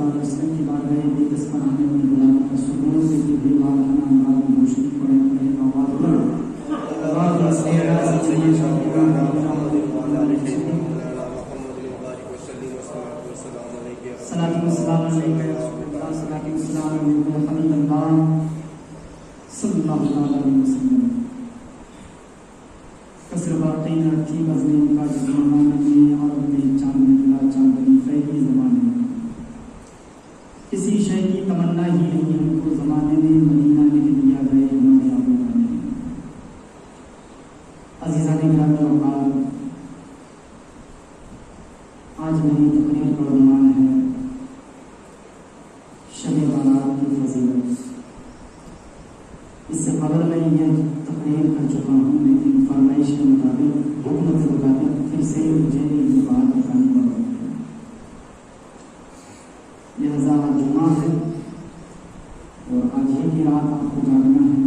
تعالی وسلم کی بارگاہ اقدس پر آنے والے غلام کا سرور سے بھی مالانا انداز میں روشنی پڑے پڑے آواز پر اللہم صلی علی سیدنا محمد وعلی آلہ صلاۃ و سلام علیک یا رسول اللہ صلاۃ و سلام علیک یا حبیب اللہ صلی اللہ علیہ وسلم کسر باقی رکھی وزن کا زمانہ میں عرب میں چاند نکلا چاندنی پہلی زمانے میں کسی شے کی تمنا ہی نہیں ہم کو زمانے میں مدینہ لکھ دیا جائے ہمارے آبوں کا نہیں عزیزان گرامی اوقات آج میری تقریر کا عنوان ہے شب بارات کی فضیلت اس سے قبل میں یہ تقریر کر چکا ہوں لیکن فرمائش کے مطابق حکم کے مطابق پھر سے مجھے یہ بات بتانی پڑ رہی ہے لہذا آج جمعہ ہے اور آج ہی کی رات آپ کو جاگنا ہے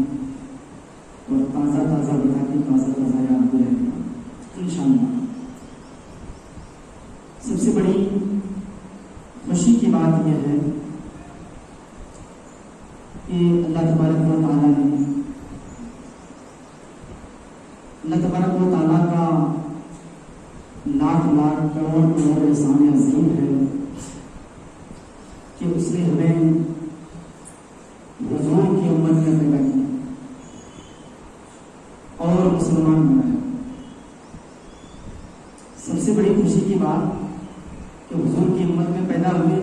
اور تازہ تازہ بتا کے تازہ تازہ یاد بھی رہے گا انشاءاللہ۔ سب سے بڑی خوشی کی بات یہ ہے کہ اللہ تبارک و تعالیٰ نے اللہ تبارک و تعالیٰ کا لاکھ لاکھ کروڑ کروڑ احسان عظیم ہے کہ اس نے ہمیں حضور کی امت میں پیدا کیا اور مسلمان بنایا۔ سب سے بڑی خوشی کی بات کہ حضور کی امت میں پیدا ہوئے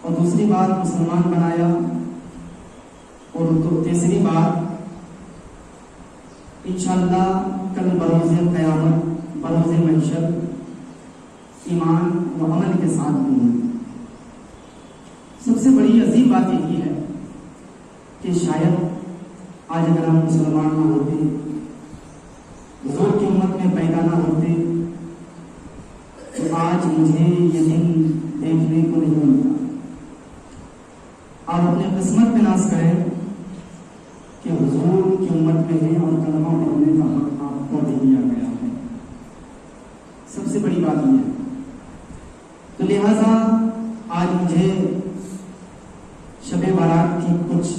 اور دوسری بات مسلمان بنایا اور تیسری بات انشاءاللہ کل بروز قیامت بروز محشر ایمان و عمل کے ساتھ بھی ہے۔ سب سے بڑی عظیم بات یہی ہے کہ شاید آج اگر ہم مسلمان نہ ہوتے حضور کی امت میں پیدا نہ ہوتے تو آج مجھے یہ دن دیکھنے کو نہیں ملتا۔ آپ اپنے قسمت پہ ناز کریں کہ حضور کی امت میں ہے اور کلمہ پڑھنے کا حق آپ کو دے دیا گیا ہے۔ سب سے بڑی بات یہ ہے تو لہذا آج مجھے شب بارات کی کچھ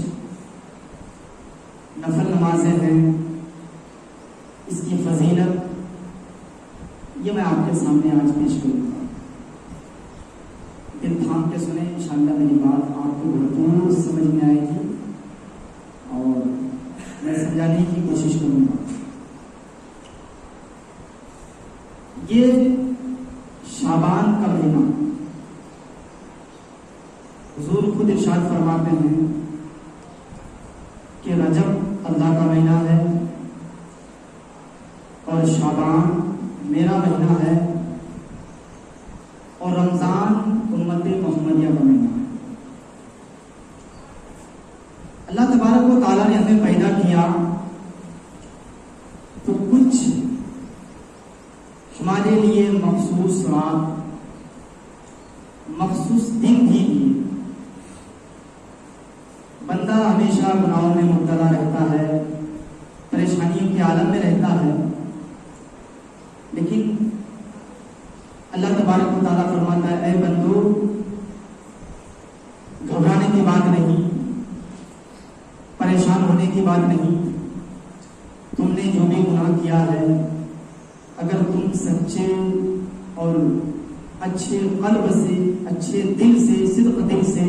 نفل نمازیں ہیں اس کی فضیلت یہ میں آپ کے سامنے آج پیش کروں گا۔ دل تھام کے سنیں انشاءاللہ میری بات آپ کو بھرپور سمجھ میں آئے گی اور میں سمجھانے کی کوشش کروں گا۔ یہ شعبان کا مہینہ حضور خود ارشاد فرماتے ہیں کہ رجب اللہ کا مہینہ ہے اور شعبان میرا مہینہ ہے اور رمضان امت محمدیہ کا مہینہ ہے۔ اللہ تبارک و تعالیٰ نے ہمیں پیدا کیا تو کچھ ہمارے لیے مخصوص رات مخصوص دن بھی دیے۔ بندہ ہمیشہ گناہوں میں مبتلا رہتا ہے پریشانیوں کے عالم میں رہتا ہے لیکن اللہ تبارک و تعالیٰ فرماتا ہے اے بندو گھبرانے کی بات نہیں پریشان ہونے کی بات نہیں، تم نے جو بھی گناہ کیا ہے اگر تم سچے اور اچھے قلب سے اچھے دل سے صدق دل سے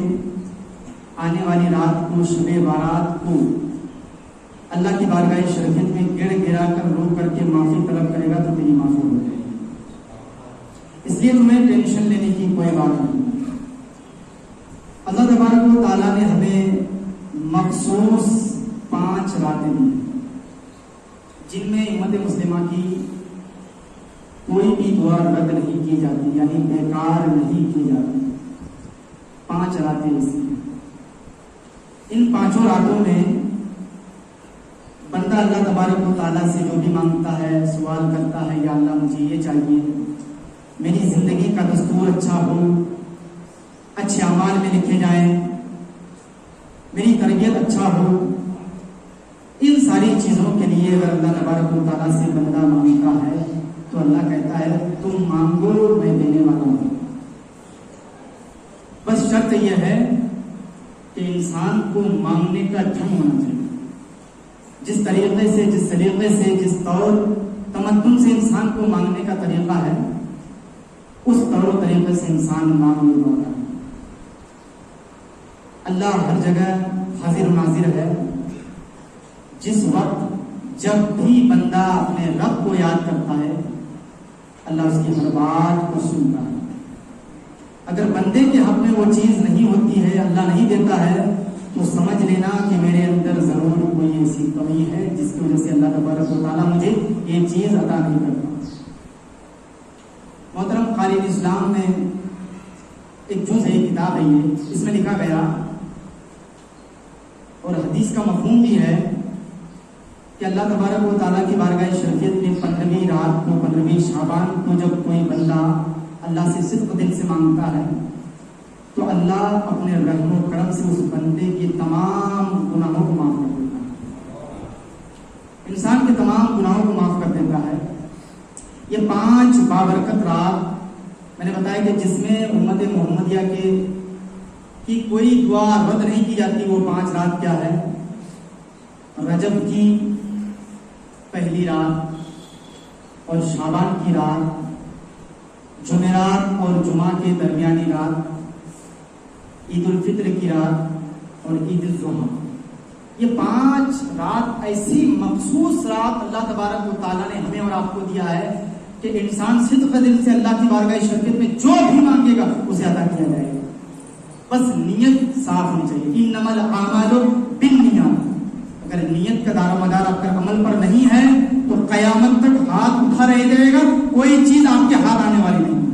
آنے والی رات کو شب بارات کو اللہ کی بارگاہ شریعت میں گڑ گرا کر رو کر کے معافی طلب کرے گا تو تیری معافی ہو جائے گی۔ اس لیے تمہیں ٹینشن لینے کی کوئی بات نہیں۔ اللہ تبارک و تعالیٰ نے ہمیں مخصوص 5 راتیں دی جن میں امت مسلمہ کی کوئی بھی دعا رد نہیں کی جاتی یعنی بیکار نہیں کی جاتی۔ 5 راتیں اس کی۔ ان 5 راتوں میں بندہ اللہ تبارک و تعالیٰ سے جو بھی مانگتا ہے سوال کرتا ہے یا اللہ مجھے یہ چاہیے میری زندگی کا دستور اچھا ہو اچھے اعمال میں لکھے جائیں میری تربیت اچھا ہو، ان ساری چیزوں کے لیے اگر اللہ تبارک و تعالیٰ سے بندہ مانگتا ہے تو اللہ کہتا ہے تم مانگو میں دینے والا ہوں۔ شرط یہ ہے کہ انسان کو مانگنے کا ڈھنگ ہونا چاہیے. جس طریقے سے، جس سلیقے سے، جس طور تمدن سے انسان کو مانگنے کا طریقہ ہے، اس طور و طریقے سے انسان مانگ ہوتا ہے. اللہ ہر جگہ حاضر و ناظر ہے. جس وقت جب بھی بندہ اپنے رب کو یاد کرتا ہے، اللہ اس کی ہر بات کو سنتا ہے. اگر بندے کے حق میں وہ چیز نہیں ہوتی ہے، اللہ نہیں دیتا ہے، تو سمجھ لینا کہ میرے اندر ضرور کوئی ایسی کمی ہے جس کی وجہ سے اللہ تبارک و تعالیٰ مجھے یہ چیز عطا نہیں کرتا. محترم قاری اسلام میں ایک جز ہے، کتاب ہے یہ، اس میں لکھا گیا اور حدیث کا مفہوم بھی ہے کہ اللہ تبارک و تعالیٰ کی بارگاہ شرفیت میں 15ویں رات کو، 15ویں شعبان کو جب کوئی بندہ اللہ سے صدق دل سے مانگتا ہے تو اللہ اپنے رحم و کرم سے اس بندے کے تمام گناہوں کو معاف کر دیتا ہے. انسان کے تمام گناہوں کو معاف کر دیتا ہے. یہ 5 بابرکت رات میں نے بتایا کہ جس میں امت محمدیہ کی کوئی دعا رد نہیں کی جاتی. وہ 5 رات کیا ہے؟ رجب کی پہلی رات اور شعبان کی رات، جمعرات اور جمعہ کے درمیانی رات، عید الفطر کی رات اور عید الاضحیٰ. یہ 5 رات ایسی مخصوص رات اللہ تبارک و تعالیٰ نے ہمیں اور آپ کو دیا ہے کہ انسان صدق دل سے اللہ کی بارگاہ شرکت میں جو بھی مانگے گا اسے عطا کیا جائے گا. بس نیت صاف ہونی چاہیے. انما الاعمال بالنیات. اگر نیت کا دار و مدار آپ کا عمل پر نہیں ہے تو قیامت تک ہاتھ اٹھا رہ جائے گا، کوئی چیز آپ کے ہاتھ آنے والی نہیں.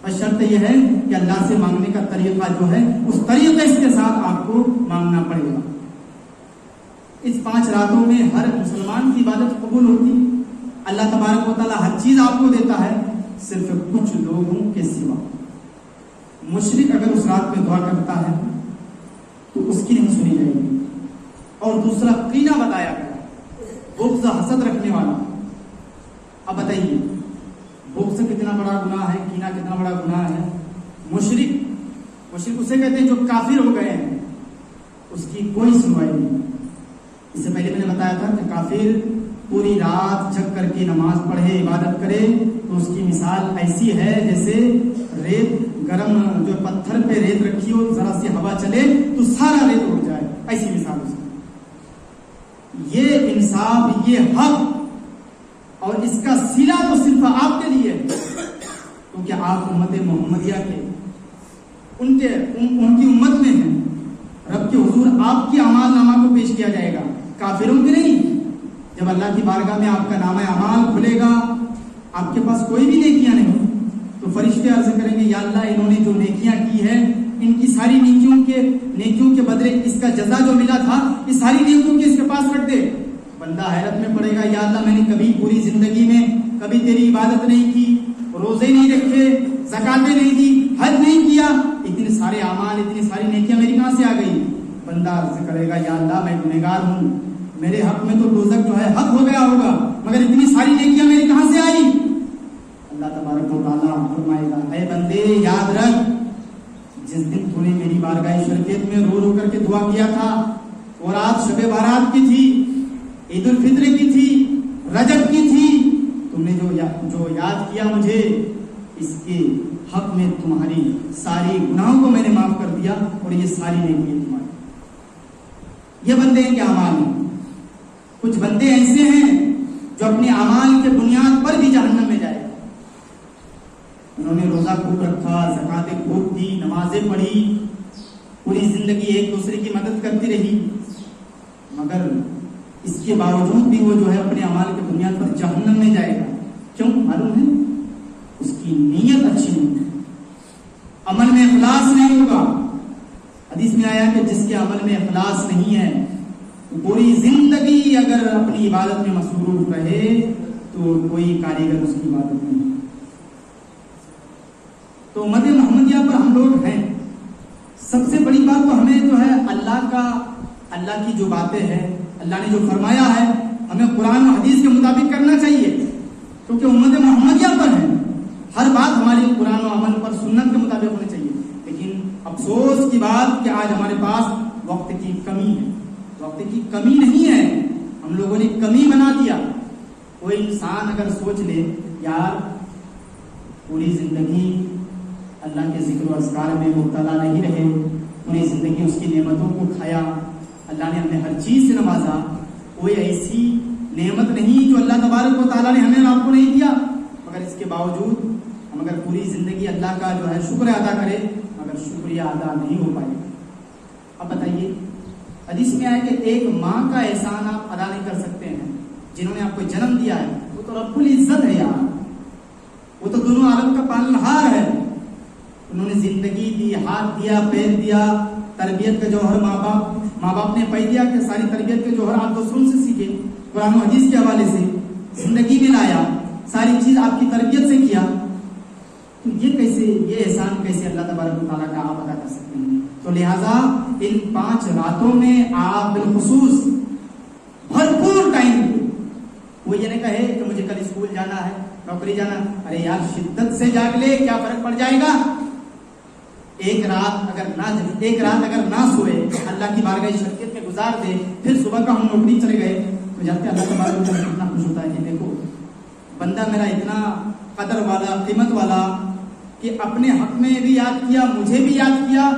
بس شرط یہ ہے کہ اللہ سے مانگنے کا طریقہ جو ہے اس طریقے کے ساتھ آپ کو مانگنا پڑے گا. اس 5 راتوں میں ہر مسلمان کی عبادت قبول ہوتی. اللہ تبارک و تعالیٰ ہر چیز آپ کو دیتا ہے، صرف کچھ لوگوں کے سوا. مشرک اگر اس رات میں دعا کرتا ہے تو اس کی نہیں سنی جائے گی. اور دوسرا کینہ بتایا گیا، بغض حسد رکھنے والا. اب بتائیے بغض کتنا بڑا گناہ ہے، کینہ کتنا بڑا گناہ ہے. مشرک اسے کہتے ہیں جو کافر ہو گئے ہیں، اس کی کوئی سنوائی نہیں. اس سے پہلے میں نے بتایا تھا کہ کافر پوری رات جگ کر کے نماز پڑھے، عبادت کرے تو اس کی مثال ایسی ہے جیسے ریت، گرم جو پتھر پہ ریت رکھی ہو، ذرا سی ہوا چلے تو سارا ریت اڑ جائے، ایسی مثال اس کی. یہ انصاف، یہ حق اور اس کا صلہ تو صرف آپ کے لیے، کیونکہ آپ امت محمدیہ کے ان کی امت میں ہیں. رب کے حضور آپ کی اعمال نامہ کو پیش کیا جائے گا، کافروں کے نہیں. جب اللہ کی بارگاہ میں آپ کا نامہ اعمال کھلے گا، آپ کے پاس کوئی بھی نیکیاں نہیں، تو فرشتے عرض کریں گے یا اللہ انہوں نے جو نیکیاں کی ہے، ان کی ساری نیکیوں کے بدلے اس کا جزا جو ملا تھا، اس ساری نیکیوں کے اس کے پاس رکھ دے. بندہ حیرت میں پڑے گا، یا اللہ میں نے کبھی پوری زندگی میں کبھی تیری عبادت نہیں کی، روزے نہیں رکھے، زکاتیں نہیں دی، حج نہیں کیا، اتنے سارے اعمال، اتنی ساری نیکیاں میری کہاں سے آ گئی؟ بندہ عرض کرے گا یا اللہ میں گنہگار ہوں، میرے حق میں تو دوزخ جو ہے حق ہو گیا ہوگا، مگر اتنی ساری نیکیاں میری کہاں سے آئی؟ اللہ تبارک و تعالیٰ فرمائے گا اے بندے یاد رکھ، جس دن تو نے میری بارگاہ شرکت میں رو رو کر کے دعا کیا تھا، اور رات شب بارات کی تھی، عید الفطر کی تھی، رجب کی تھی، تم نے جو یاد کیا مجھے، اس کے حق میں تمہاری ساری گناہوں کو میں نے معاف کر دیا، اور یہ ساری نیکیاں تمہاری. یہ بندے ہیں کہ اعمال ہیں. کچھ بندے ایسے ہیں جو اپنے اعمال کے بنیاد پر بھی جہنم میں جائے. انہوں نے روزہ خوب رکھا، زکاتیں خوب دی، نمازیں پڑھی، پوری زندگی ایک دوسرے کی مدد کرتی رہی، مگر اس کے باوجود بھی وہ جو ہے اپنے اعمال کے بنیاد پر جہنم میں جائے گا. کیوں؟ معلوم ہے اس کی نیت اچھی نہیں، عمل میں اخلاص نہیں ہوگا. حدیث میں آیا کہ جس کے عمل میں اخلاص نہیں ہے، پوری زندگی اگر اپنی عبادت میں مصروف رہے تو کوئی کاریگر اس کی عبادت نہیں. تو امت محمدیہ پر ہم لوگ ہیں. سب سے بڑی بات تو ہمیں جو ہے اللہ کی جو باتیں ہیں، اللہ نے جو فرمایا ہے، ہمیں قرآن و حدیث کے مطابق کرنا چاہیے، کیونکہ امت محمدیہ پر ہے. ہر بات ہماری قرآن و عمل پر، سنت کے مطابق ہونی چاہیے. لیکن افسوس کی بات کہ آج ہمارے پاس وقت کی کمی ہے. وقت کی کمی نہیں ہے, ہم لوگوں نے کمی بنا دیا. کوئی انسان اگر سوچ لے یار پوری زندگی اللہ کے ذکر و اذکار میں مبتلا نہیں رہے, پوری زندگی اس کی نعمتوں کو کھایا, اللہ نے ہمیں ہر چیز سے نوازا, کوئی ایسی نعمت نہیں جو اللہ تبارک و تعالیٰ نے ہمیں اور آپ کو نہیں دیا, مگر اس کے باوجود ہم اگر پوری زندگی اللہ کا جو ہے شکر ادا کرے مگر شکریہ ادا نہیں ہو پائے. اب بتائیے, حدیث میں آئے کہ ایک ماں کا احسان آپ ادا نہیں کر سکتے ہیں جنہوں نے آپ کو جنم دیا ہے, وہ تو رب العزت ہے یار, وہ تو دونوں عالم کا پالنہار ہے. انہوں نے زندگی دی, ہاتھ دیا, پیر دیا, تربیت کا جوہر ماں باپ نے پائی دیا کہ ساری تربیت کے جوہر آپ دوسروں سے سیکھے, قرآن و حدیث کے حوالے سے زندگی میں لایا, ساری چیز آپ کی تربیت سے کیا. تو یہ احسان کیسے اللہ تبارک و تعالیٰ کا آپ ادا کر سکتے ہیں؟ تو لہٰذا ان 5 راتوں میں آپ بالخصوص بھرپور ٹائم, وہ یہ نہیں کہے کہ مجھے کل اسکول جانا ہے, نوکری جانا, ارے یار شدت سے جاگ لے, کیا فرق پڑ جائے گا؟ ایک رات اگر نہ سوئے, اللہ کی بارگاہ شریعت میں گزار دے, پھر صبح کا ہم نوکری چلے گئے, تو جانتے اللہ تبارک و تعالیٰ کتنا خوش ہوتا ہے کہ دیکھو بندہ میرا اتنا قدر والا, قیمت والا کہ اپنے حق میں بھی یاد کیا, مجھے بھی یاد کیا,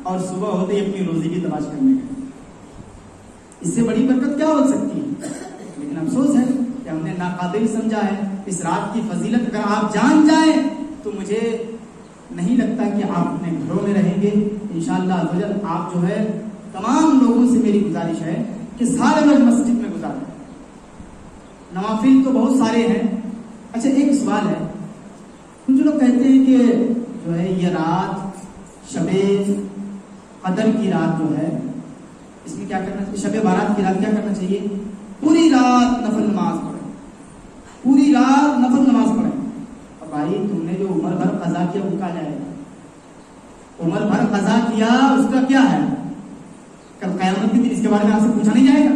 اور صبح ہوتے ہی اپنی روزی کی تلاش کرنے گئے. اس سے بڑی برکت کیا ہو سکتی ہے؟ لیکن افسوس ہے کہ ہم نے ناقابل سمجھا ہے. اس رات کی فضیلت اگر آپ جان جائیں تو مجھے نہیں لگتا کہ آپ اپنے گھروں میں رہیں گے. انشاءاللہ عزوجل آپ جو ہے تمام لوگوں سے میری گزارش ہے کہ سارے لوگ مسجد میں گزاریں. نوافل تو بہت سارے ہیں. اچھا ایک سوال ہے, کچھ لوگ کہتے ہیں کہ جو ہے یہ رات شب قدر کی رات جو ہے اس میں کیا کرنا چاہیے, شب بارات کی رات کیا کرنا چاہیے؟ پوری رات نفل نماز پڑھیں, پوری رات نفل نماز پڑھیں. اور بھائی تم نے جو عمر بھر قضا کیا وہ کہا جائے گا؟ عمر بھر قضا کیا اس کا کیا ہے؟ کل قیامت کے دن اس کے بارے میں آپ سے پوچھا نہیں جائے گا,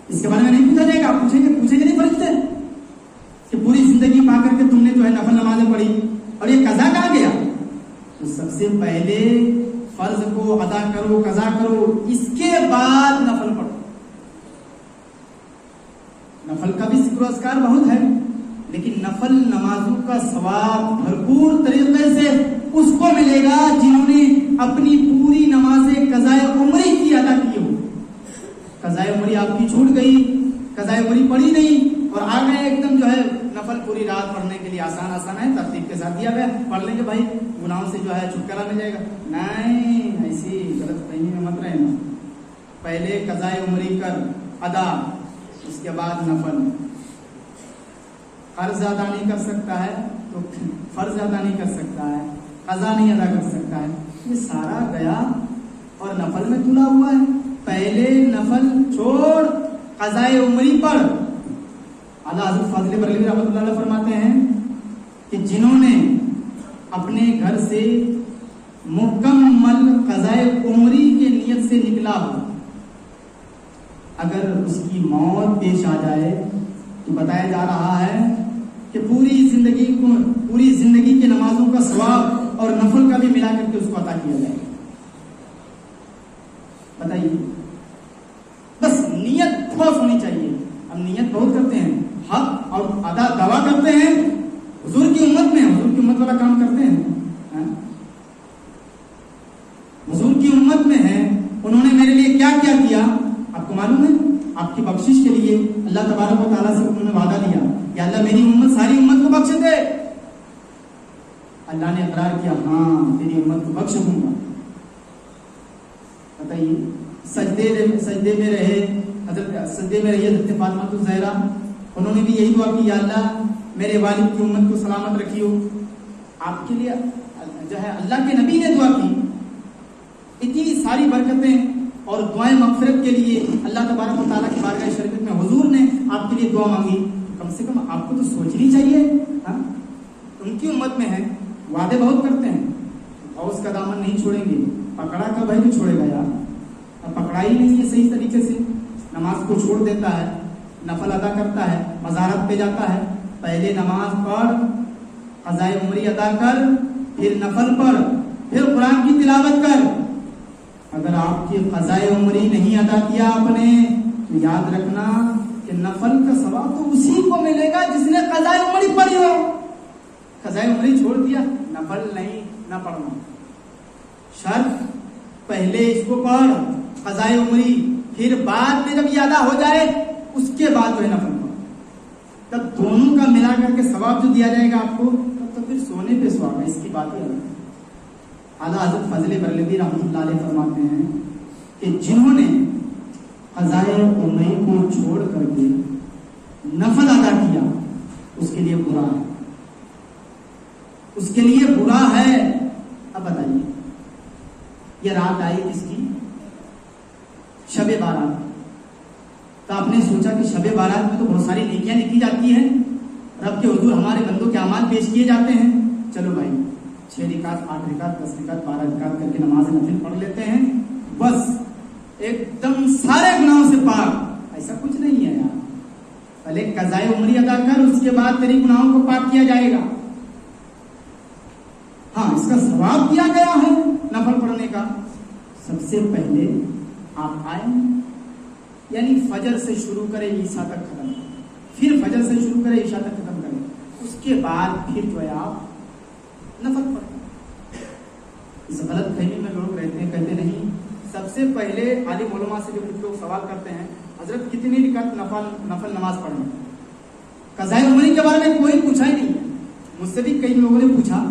اس کے بارے میں نہیں پوچھا جائے گا. آپ پوچھیں گے نہیں فرشتے کہ پوری زندگی پا کر کے تم نے جو ہے نفل نمازیں پڑھی اور یہ قضا کہاں گیا؟ تو سب سے پہلے فرض کو ادا کرو, قضا کرو, اس کے بعد نفل پڑھو. نفل کا بھی ذکر و اذکار بہت ہے, لیکن نفل نمازوں کا ثواب بھرپور طریقے سے اس کو ملے گا جنہوں نے اپنی پوری نمازیں قضائے عمری کی ادا کی ہو. قضائے عمری آپ کی چھوٹ گئی, قضائے عمری پڑھی نہیں اور آ گئے ایک دم جو ہے نفل پوری رات پڑھنے کے لیے آسان ہے, ترتیب کے ساتھ دیا گیا, پڑھ لیں گے بھائی گناہوں سے جو ہے چھٹکارا مل جائے گا. نہیں, ایسی غلط فہمی میں مت رہنا. پہلے قضائے عمری کر ادا, اس کے بعد نفل. قرض ادا نہیں کر سکتا ہے تو فرض ادا نہیں کر سکتا ہے, قضا نہیں ادا کر سکتا ہے, یہ سارا گیا اور نفل میں تلا ہوا ہے. پہلے نفل چھوڑ, قضائے عمری پڑھ. اعلیٰ حضرت فاضل بریلوی رحمۃ اللہ علیہ فرماتے ہیں کہ جنہوں نے اپنے گھر سے مکمل قضائے عمری کے نیت سے نکلا ہو, اگر اس کی موت پیش آ جائے تو بتایا جا رہا ہے کہ پوری زندگی کی نمازوں کا ثواب اور نفل کا بھی ملا کر کے اس کو عطا کیا جائے. بتائیے, بس نیت ٹھوس ہونی چاہیے. ہم نیت بہت کرتے ہیں, حق اور ادا دعویٰ کرتے ہیں, حضور کی امت والا کام کرتے ہیں. حضور کی امت میں ہے, انہوں نے میرے لیے کیا کیا آپ کو معلوم ہے. آپ کی بخشش کے لیے اللہ تبارک و تعالیٰ سے انہوں نے وعدہ لیا کہ اللہ میری امت ساری امت کو بخش دے. اللہ نے اقرار کیا, ہاں تیری امت کو بخش دوں گا. بتائیے, سجدے میں رہی حضرت فاطمہ الزہرا, انہوں نے بھی یہی دعا کی, یا اللہ میرے والد کی امت کو سلامت رکھیو. آپ کے لیے جو ہے اللہ کے نبی نے دعا کی. اتنی ساری برکتیں اور دعائیں مغفرت کے لیے اللہ تبارک و تعالیٰ کی بارگاہ شریعت میں حضور نے آپ کے لیے دعا مانگی. کم سے کم آپ کو تو سوچنی چاہیے. ان کی امت میں ہے, وعدے بہت کرتے ہیں, اور اس کا دامن نہیں چھوڑیں گے. پکڑا کا بھائی بھی چھوڑے گا یار, اب پکڑا ہی نہیں ہے صحیح طریقے سے, نماز کو چھوڑ دیتا ہے, نفل ادا کرتا ہے, مزارت پہ جاتا ہے. پہلے نماز پڑھ, قضائے عمری ادا کر, پھر نفل پڑھ, پھر قرآن کی تلاوت کر. اگر آپ کی قضائے عمری نہیں ادا کیا آپ نے تو یاد رکھنا کہ نفل کا ثواب تو اسی کو ملے گا جس نے قضائے عمری پڑھی ہو. قضائے عمری چھوڑ دیا, نفل نہیں نہ پڑھنا. شرط پہلے اس کو پڑھ قضائے عمری, پھر بعد میں جب یہ ادا ہو جائے اس کے بعد جو ہے نفل پڑھ. تب دونوں کا ملا کر کے ثواب جو دیا جائے گا آپ کو, تب تو پھر سونے پہ ثواب ہے. اس کی بات ہی الگ ہے. اعلیٰ حضرت فضل بریلوی رحمۃ اللہ علیہ فرماتے ہیں کہ جنہوں نے قضائے عمری کو چھوڑ کر کے نفل ادا کیا اس کے لیے برا ہے, اس کے لیے برا ہے. اب بتائیے, یہ رات آئی کس کی؟ شب بارات. تو آپ نے سوچا کہ شب بارات میں تو بہت ساری نیکیاں لکھی جاتی ہیں, رب کے حضور ہمارے بندوں کے اعمال پیش کیے جاتے ہیں. چلو بھائی 6 رکعت 8 رکعت 10 رکعت 12 رکعت کر کے نماز نفل پڑھ لیتے ہیں, بس ایک دم سارے گناہوں سے پاک. ایسا کچھ نہیں ہے یار. پہلے قضائے عمری ادا کر, اس کے بعد تیری گناہوں کو پاک کیا جائے گا. ہاں اس کا ثواب دیا گیا ہے نفل پڑھنے کا. سب سے پہلے آپ آئیں, یعنی فجر سے شروع کرے عشاء تک ختم کریں, پھر فجر سے شروع کرے عشاء تک ختم کریں, اس کے بعد پھر جو ہے آپ نفل پڑھیں. اس غلط فہمی میں لوگ رہتے ہیں, کہتے نہیں سب سے پہلے عالم علماء سے جو کچھ لوگ سوال کرتے ہیں, حضرت کتنی رکعت نفل نماز پڑھیں؟ قضائے عمری کے بارے میں کوئی پوچھا ہی نہیں ہے. مجھ سے بھی کئی لوگوں نے پوچھا,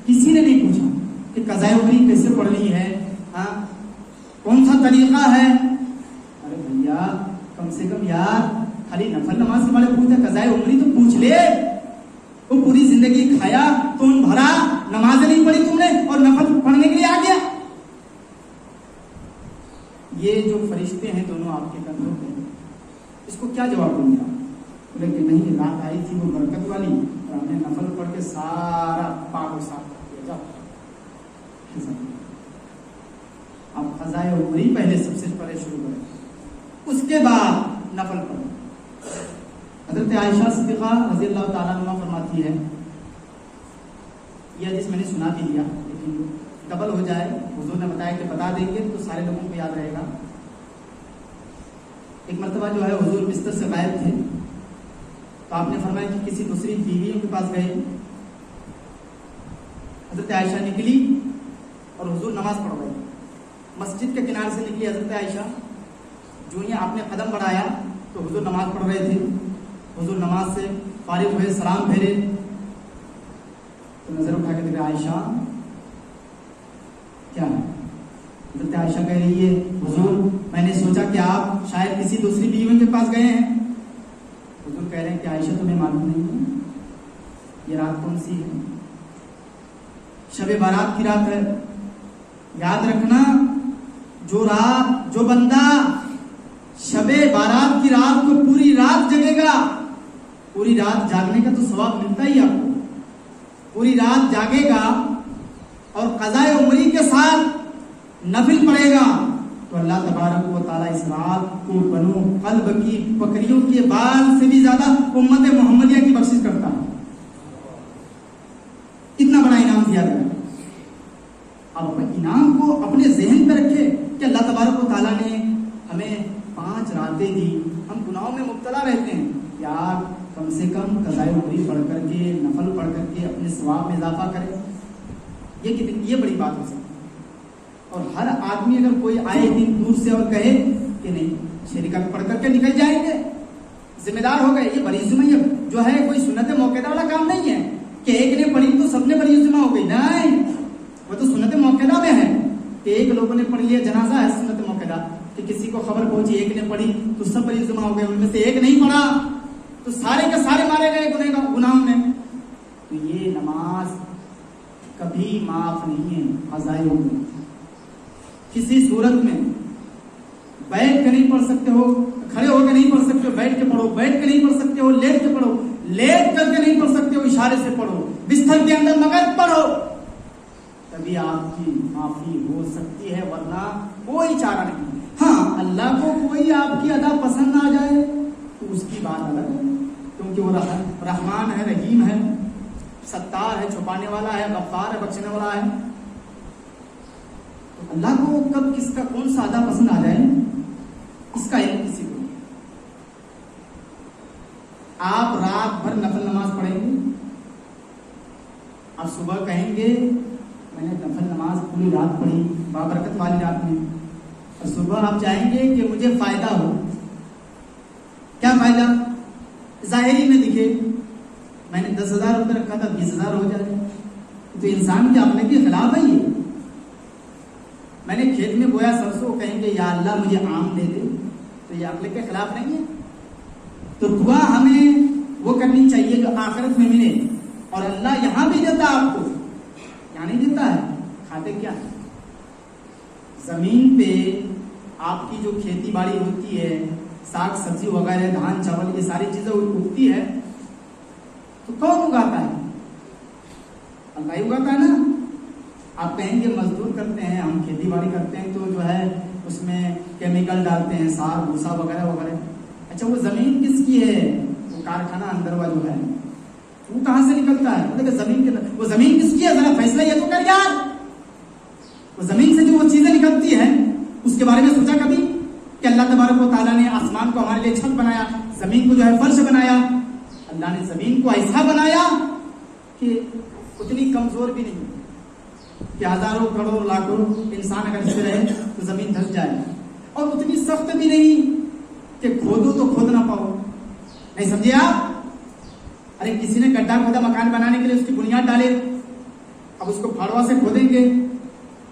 کسی نے نہیں پوچھا کہ قضائے عمری کیسے پڑھنی ہے, ہاں کون سا طریقہ ہے. ارے بھیا کم سے کم یار خالی نفل نماز کے بارے میں پوچھتا, قضائے عمری تو پوچھ لے. وہ پوری زندگی کھایا خون بھرا, نمازیں نہیں پڑھی تم نے اور نفل پڑھنے کے لیے آ گیا. یہ جو فرشتے ہیں دونوں آپ کے کندھوں پہ, اس کو کیا جواب دیں گے آپ؟ بولے کہ نہیں رات آئی تھی وہ برکت والی, اور ہم نے نفل پڑھ کے سارا پاک و صاف کر دیا. آپ قضائے عمری پہلے سب سے پہلے شروع کریں, اس کے بعد نفل پڑھیں. حضرت عائشہ صدیقہ رضی اللہ تعالیٰ عنہ فرماتی ہے, یہ حدیث میں نے سنا بھی لیا لیکن ڈبل ہو جائے, حضور نے بتایا کہ بتا دیں گے تو سارے لوگوں کو یاد رہے گا. ایک مرتبہ جو ہے حضور بستر سے غائب تھے, تو آپ نے فرمایا کہ کسی دوسری بیویوں کے پاس گئے. حضرت عائشہ نکلی اور حضور نماز پڑھ رہے. مسجد کے کنارے سے نکلی حضرت عائشہ, جو ہی آپ نے قدم بڑھایا تو حضور نماز پڑھ رہے تھے. حضور نماز سے فارغ ہوئے, سلام پھیرے تو نظر اٹھا کے دیکھا عائشہ کیا ہے. حضرت عائشہ کہہ رہی ہے حضور میں نے سوچا کہ آپ شاید کسی دوسری بیوی کے پاس گئے ہیں. حضور کہہ رہے ہیں کہ عائشہ تمہیں معلوم نہیں ہے یہ رات کون سی ہے؟ شب بارات کی رات ہے. یاد رکھنا جو بندہ شب بارات کی رات کو پوری رات جگے گا, پوری رات جاگنے کا تو ثواب ملتا ہی آپ کو. پوری رات جاگے گا اور قضائے عمری کے ساتھ نفل پڑے گا تو اللہ تبارک و تعالیٰ اس رات کو بنو قلب کی بکریوں کے بال سے بھی زیادہ امت محمدیہ کی بخشش کرتا ہے. اتنا بڑا انعام دیا گیا. اب انعام کو اپنے ذہن پہ رکھے کہ اللہ تبارک و تعالیٰ نے ہمیں 5 راتیں دی, ہم گناہوں میں مبتلا رہتے ہیں. یار کم سے کم قضائے عمری پڑھ کر کے نفل پڑھ کر کے اپنے ثواب میں اضافہ کرے. یہ بڑی بات ہو سکتی ہے. اور ہر آدمی اگر کوئی آئے دن دور سے اور کہے کہ نہیں 6 رکعت پڑھ کر کے نکل جائیں گے, ذمہ دار ہو گئے. یہ بڑی ذمہ جو ہے کوئی سنت موقع والا کام نہیں ہے کہ ایک نے پڑھی تو سب نے بڑی ذمہ ہو گئی. نہیں, وہ تو سنت موقع میں ہے کہ ایک لوگوں نے پڑھ لیا, جنازہ ہے سنت موقع کہ کسی کو خبر پہنچی ایک نے پڑھی تو سب بڑی ذمہ ہو گئے, ان میں سے ایک نہیں پڑھا تو سارے کے سارے مارے گئے گناہوں میں. تو یہ نماز کبھی معاف نہیں ہے. قضائے عمری کسی صورت میں بیٹھ کے نہیں پڑھ سکتے ہو, کھڑے ہو کے نہیں پڑھ سکتے ہو, بیٹھ کے پڑھو, بیٹھ کے نہیں پڑھ سکتے ہو, لیٹ کے پڑھو, لیٹ کر کے نہیں پڑھ سکتے ہو, اشارے سے پڑھو, بستر کے اندر مگر پڑھو, تبھی آپ کی معافی ہو سکتی ہے, ورنہ کوئی چارہ نہیں. ہاں اللہ کو کوئی آپ کی ادا پسند نہ آ جائے تو اس کی بات الگ ہے, کیونکہ وہ رحمان ہے, رحیم ہے, ستار ہے, چھپانے والا ہے, غفار ہے, بخشنے والا ہے. اللہ کو کب کس کا کون سا ادا پسند آ جائے اس کا علم کسی کو نہیں۔ آپ رات بھر نفل نماز پڑھیں گے، آپ صبح کہیں گے میں نے نفل نماز پوری رات پڑھی، بابرکت والی رات میں، اور صبح آپ چاہیں گے کہ مجھے فائدہ ہو۔ کیا فائدہ؟ ظاہری میں دکھے میں نے 10,000 روپے رکھا تھا 20,000 ہو جائے، تو انسان کے عقل کے خلاف ہے یہ۔ میں نے کھیت میں بویا سرسوں، کہیں گے یا اللہ مجھے آم دے دے، تو یہ عقل کے خلاف نہیں ہے۔ تو دعا ہمیں وہ کرنی چاہیے جو آخرت میں ملے، اور اللہ یہاں بھی دیتا ہے آپ کو، یہاں نہیں دیتا ہے۔ کھاتے کیا ہے؟ زمین پہ آپ کی جو کھیتی باڑی ہوتی ہے، ساگ سبزی وغیرہ، دھان چاول، یہ ساری چیزیں اگتی ہے، تو کون اگاتا ہے؟ اللہ ہی اگاتا ہے نا۔ آپ کہیں گے مزدور کرتے ہیں، ہم کھیتی باڑی کرتے ہیں تو جو ہے اس میں کیمیکل ڈالتے ہیں، سار بھوسا وغیرہ وغیرہ۔ اچھا وہ زمین کس کی ہے؟ وہ کارخانہ اندر والا جو ہے وہ کہاں سے نکلتا ہے؟ مطلب زمین کے وہ زمین کس کی ہے؟ ذرا فیصلہ یہ تو کر یار۔ وہ زمین سے جو وہ چیزیں نکلتی ہیں اس کے بارے میں سوچا کبھی کہ اللہ تبارک و تعالیٰ نے آسمان کو ہمارے لیے چھت بنایا، زمین کو جو ہے فرش بنایا، اللہ نے زمین کو ایسا بنایا کہ اتنی کمزور بھی نہیں کہ ہزاروں کروڑ لاکھوں انسان اگر اس پہ رہے تو زمین دھس جائے، اور اتنی سخت بھی نہیں کہ کھودو تو کھود نہ پاؤ۔ نہیں سمجھے آپ؟ ارے کسی نے گڈھا کھودا مکان بنانے کے لیے، اس کی بنیاد ڈالے، اب اس کو پھاڑوا سے کھودیں گے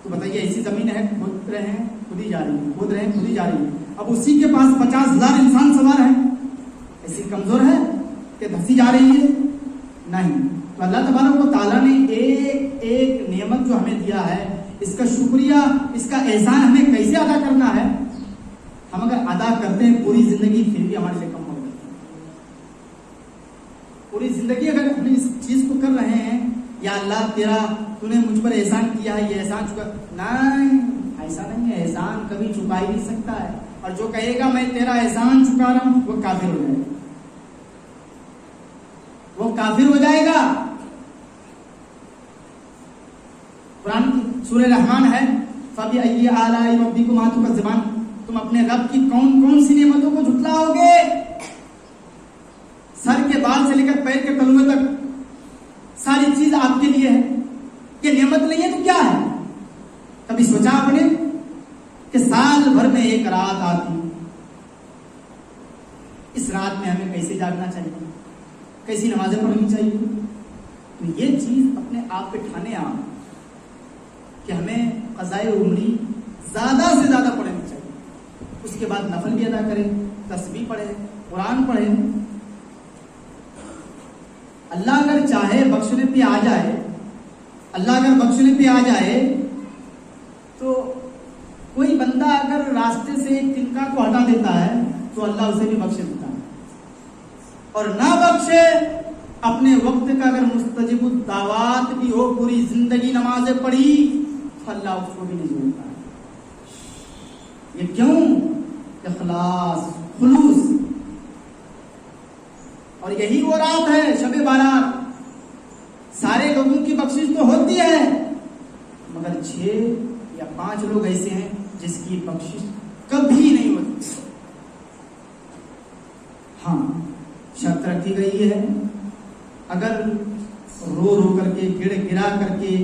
تو بتائیے ایسی زمین ہے، کھود رہے ہیں کھودی جا رہی ہے، کھود رہے ہیں کھودی جا رہی ہے۔ اب اسی کے پاس 50,000 انسان سوار ہیں، ایسی کمزور ہے کہ دھسی جا رہی ہے؟ نہیں۔ تو اللہ تبارک و تعالیٰ نے ایک ایک نعمت جو ہمیں دیا ہے، اس کا شکریہ، اس کا احسان ہمیں کیسے ادا کرنا ہے؟ ہم اگر ادا کرتے ہیں پوری زندگی پھر بھی ہمارے لیے کم ہو جاتی ہے۔ پوری زندگی اگر ہم اس چیز کو کر رہے ہیں، یا اللہ تیرا تو نے مجھ پر احسان کیا ہے، یہ احسان چکا، نہیں ایسا نہیں ہے، احسان کبھی چکا ہی نہیں سکتا ہے، اور جو کہے گا میں تیرا احسان چکا رہا ہوں وہ کافر ہو جائے گا، وہ کافر ہو جائے گا۔ قرآن کی سورہ رحمان ہے، فَبِأَيِّ آلَاءِ رَبِّكُمَا تُكَذِّبَانِ، تم اپنے رب کی کون کون سی نعمتوں کو جھٹلاؤ گے؟ سر کے بال سے لے کر پیر کے تلوے تک ساری چیز آپ کے لیے ہے، یہ نعمت نہیں ہے تو کیا ہے؟ کبھی سوچا آپ نے کہ سال بھر میں ایک رات آتی، اس رات میں ہمیں کیسے جاگنا چاہیے، کیسی نمازیں پڑھنی چاہیے؟ تو یہ چیز اپنے آپ پہ ٹھانے آپ کہ ہمیں قضائے عمری زیادہ سے زیادہ پڑھنی چاہیے، اس کے بعد نفل بھی ادا کریں، تسبیح پڑھیں، قرآن پڑھیں۔ اللہ اگر چاہے بخشنے پہ آ جائے، اللہ اگر بخشنے پہ آ جائے تو کوئی بندہ اگر راستے سے ایک تنکا کو ہٹا دیتا ہے تو اللہ اسے بھی بخش دیتا ہے، اور نہ بخشے اپنے وقت کا اگر مستجب الدعوات بھی ہو، پوری زندگی نمازیں پڑھی تو اللہ اس کو بھی نہیں چھوڑتا ہے۔ یہ کیوں؟ اخلاص، خلوص۔ اور یہی وہ رات ہے شب بارات، سارے لوگوں کی بخشش تو ہوتی ہے مگر 6 یا 5 لوگ ایسے ہیں جس کی بخشش کبھی نہیں ہوتی۔ ہاں شرط رکھی گئی ہے، اگر رو رو کر کے گڑ گرا کر کے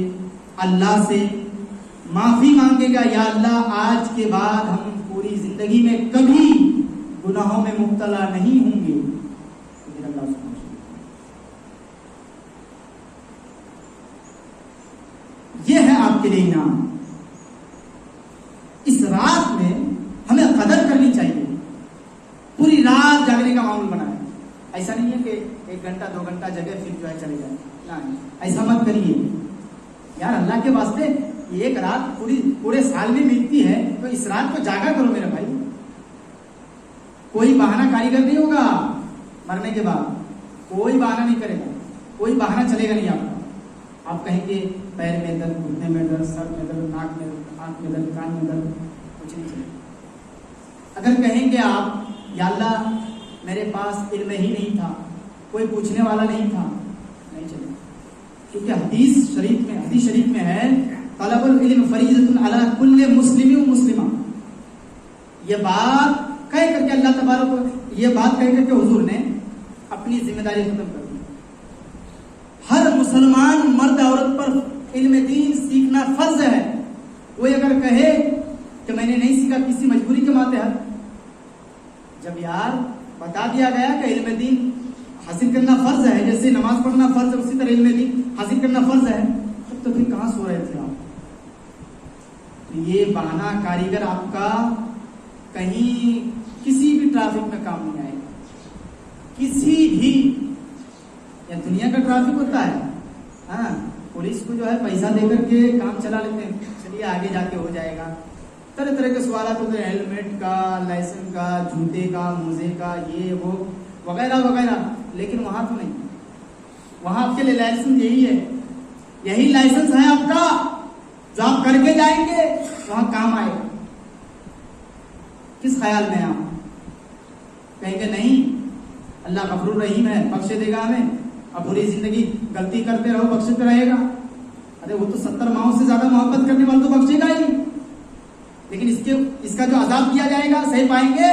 اللہ سے معافی مانگے گا، یا اللہ آج کے بعد ہم پوری زندگی میں کبھی گناہوں میں مبتلا نہیں ہوں گے، تو پھر اللہ اس کو یہ ہے آپ کے لیے انعام۔ اس رات میں ہمیں قدر کرنی چاہیے، پوری رات جاگنے کا معمول بنائیں۔ ایسا نہیں ہے کہ 1 گھنٹہ 2 گھنٹہ جگہ پھر جو ہے چلے جائیں، نہیں ایسا مت کریے یار، اللہ کے واسطے ایک رات پورے سال میں ملتی ہے تو اس رات کو جاگا کرو میرے بھائی۔ کوئی بہانہ کاریگر نہیں ہوگا مرنے کے بعد، کوئی بہانہ نہیں کرے گا، کوئی بہانہ چلے گا نہیں آپ کا۔ آپ کہیں گے پیر میں درد، گھٹنے میں درد، سر میں درد، ناک میں درد، آنکھ میں درد، کان میں درد، کچھ نہیں چلے گا۔ اگر کہیں گے آپ یا اللہ میرے پاس علم ہی نہیں تھا، کوئی پوچھنے والا نہیں تھا، نہیں چلے گا، کیونکہ حدیث شریف میں ہے طلب العلم فریضۃ علی کل مسلم و مسلمہ. یہ بات کہہ کر کے اللہ تبارک یہ بات کہہ کر کے حضور نے اپنی ذمہ داری ختم کر دی. ہر مسلمان مرد عورت پر علم دین سیکھنا فرض ہے. کوئی اگر کہے کہ میں نے نہیں سیکھا کسی مجبوری کے ماتحت، جب یار بتا دیا گیا کہ علم دین حاصل کرنا فرض ہے، جیسے نماز پڑھنا فرض ہے اسی طرح علم دین حاصل کرنا فرض ہے، تو پھر کہاں سو رہے تھے آپ؟ یہ بہانہ کاریگر آپ کا کہیں کسی بھی ٹریفک میں کام نہیں آئے گا. کسی بھی یا دنیا کا ٹریفک ہوتا ہے، ہاں پولیس کو جو ہے پیسہ دے کر کے کام چلا لیتے ہیں، چلیے آگے جا کے ہو جائے گا. طرح طرح کے سوالات ہوتے ہیں، ہیلمٹ کا، لائسنس کا، جوتے کا، موزے کا، یہ وہ وغیرہ وغیرہ. لیکن وہاں تو نہیں. وہاں آپ کے لیے لائسنس یہی ہے، یہی لائسنس ہے آپ کا جو آپ کر کے جائیں گے وہاں کام آئے گا. کس خیال میں آپ کہیں گے نہیں اللہ غفور الرحیم ہے، بخش دے گا ہمیں، اب پوری زندگی غلطی کرتے رہو بخشتے رہے گا. ارے وہ تو 70 ماہوں سے زیادہ محبت کرنے والے تو بخشے گا ہی، لیکن اس کا جو عذاب کیا جائے گا سہی پائیں گے؟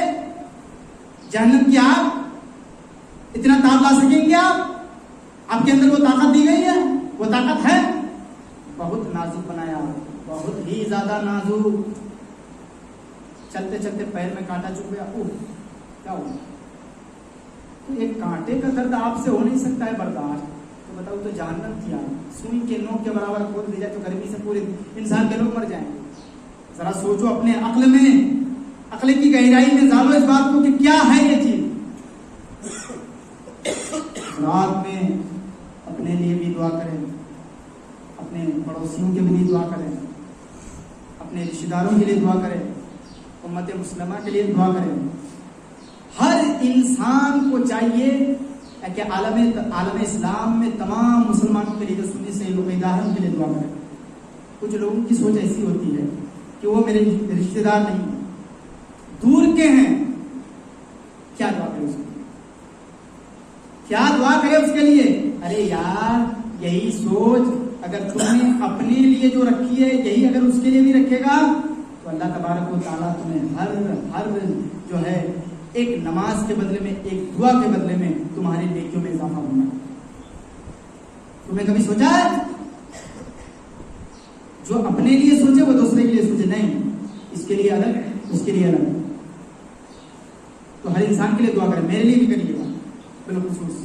جہنم کی آگ اتنا تاب لا سکیں گے آپ کے اندر وہ طاقت دی گئی ہے، وہ طاقت ہے. بہت نازک بنایا، بہت ہی زیادہ نازک. چلتے چلتے پیر میں کانٹا چبھ گیا، کیا ہوا؟ تو ایک کانٹے کا درد آپ سے ہو نہیں سکتا ہے برداشت، تو بتاؤ تو جہنم کیا؟ سوئی کے نوک کے برابر کھول دی جائے تو گرمی سے پورے انسان کے لوگ مر جائیں. ذرا سوچو اپنے عقل میں، عقل کی گہرائی میں ڈالو اس بات کو کہ کیا ہے یہ چیز. رات میں اپنے لیے بھی دعا کریں، اپنے پڑوسیوں کے لیے دعا کریں، اپنے رشتہ داروں کے لیے دعا کریں، امت مسلمہ کے لیے دعا کریں. ہر انسان کو چاہیے کہ عالم اسلام میں تمام مسلمانوں کے لیے جو سنی سے لوگ اداروں کے لیے دعا کریں. کچھ لوگوں کی سوچ ایسی ہوتی ہے کہ وہ میرے رشتہ دار نہیں ہیں، دور کے ہیں، کیا دعا کریں اس کے لیے؟ کیا دعا کرے اس کے لیے؟ ارے یار یہی سوچ اگر تم نے اپنے لیے جو رکھی ہے یہی اگر اس کے لیے بھی رکھے گا تو اللہ تبارک و تعالیٰ تمہیں ہر جو ہے ایک نماز کے بدلے میں، ایک دعا کے بدلے میں تمہاری نیکیوں میں اضافہ ہونا. تمہیں کبھی سوچا ہے؟ جو اپنے لیے سوچے وہ دوسرے کے لیے سوچے نہیں، اس کے لیے الگ اس کے لیے الگ. تو ہر انسان کے لیے دعا کریں، میرے لیے بھی کریے گا بالخصوص.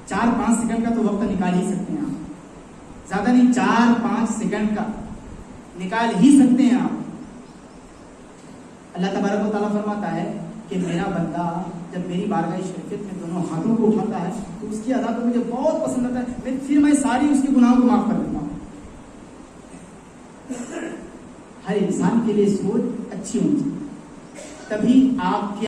4-5 سیکنڈ کا تو وقت نکال ہی سکتے ہیں آپ، زیادہ نہیں 4-5 سیکنڈ کا نکال ہی سکتے ہیں آپ. اللہ تبارک و تعالیٰ فرماتا ہے کہ میرا بندہ جب میری بارگاہ شریعت میں دونوں ہاتھوں کو اٹھاتا ہے تو اس کی ادا تو مجھے بہت پسند آتا ہے، پھر میں ساری اس کے گناہوں کو معاف کر دیتا ہوں. ہر انسان کے لیے سوچ اچھی ہونی چاہیے، تبھی آپ کی